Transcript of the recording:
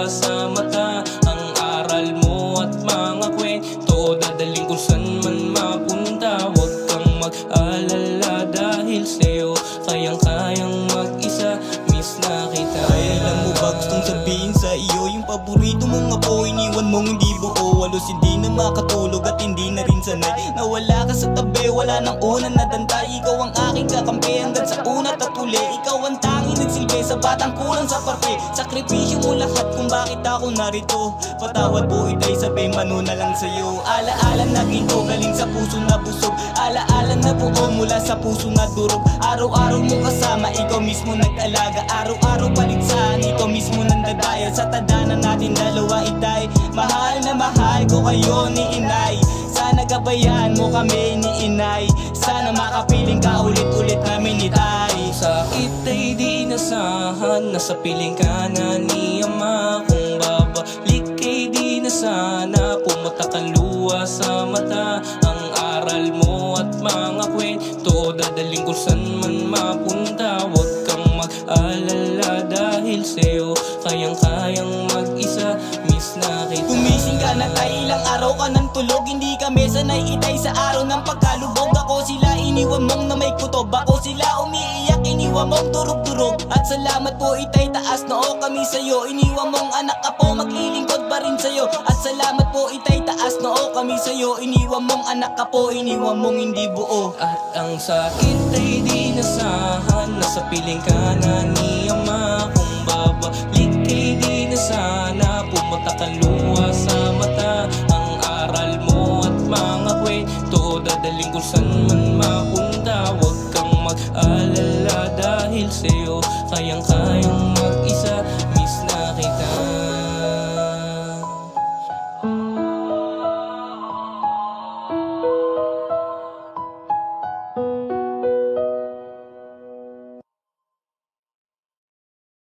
luwas sa mata. Ang aral mo at mga kwento, dadaling kung saan man mapunta. Huwag kang mag-alala dahil sa'yo kayang-kayang mag-isa. Miss na kita. Ay, alam mo ba gustong sabihin sa iyo, yung paborito mong apo iniwan mong hindi buo. Halos hindi na makatulog at hindi na rin sanay. Nawala ka sa tabi, wala nang unang nadantay. Ikaw ang aking kakampi hanggang sa una't at uli. Ikaw ang tanging nagsilbi sa batang kulang sa parte. Sakripisyo mo lahat kung bakit ako narito. Patawad po itay, sabay mano na lang sa'yo. Alaala na ginto, galing sa puso na busog. Alaala na buo mula sa puso na durog. Araw-araw mo kasama, ikaw mismo nag-alaga. Araw-araw paligsahan, ikaw mismo nandadaya. Sa tadhana natin dalawa itay, mahal na mahal ko kayo ni inay. Sana gabayan mo kami ni inay. Sana makapiling ka ulit-ulit namin itay. Sakit ay di nasahan, nasa piling ka na ni ama. Kung babalik ay di na sana, pumunta ka luwas sa mata. Ang aral mo at mga kwento, dadaling kung saan man mapunta. Huwag kang mag-alala dahil sa'yo kayang-kayang mag-isa. Miss na kita. Gumising ka na tayo, ilang araw ka ng tulog. Hindi kami sanay itay sa araw ng pagkalubog. Ako sila iniwan mong na may kutob. Ako sila umiiyak, iniwan mong durog-durog. At salamat po itay, taas noo kami sa'yo. Iniwan mong anak apo, maglilingkod pa rin sa'yo. At salamat po itay, taas noo kami sa'yo. Iniwan mong anak apo, iniwan mong hindi buo. At ang sakit ay di nasahan, nasa piling ka na ni ama. Kung babalik ay di na sana, pumunta ka luwas sa mata. Ang aral mo at mga kwento, dadaling kung saan man mapunta. Huwag kang mag-alala dahil sa'yo kayang-kayang mag-isa.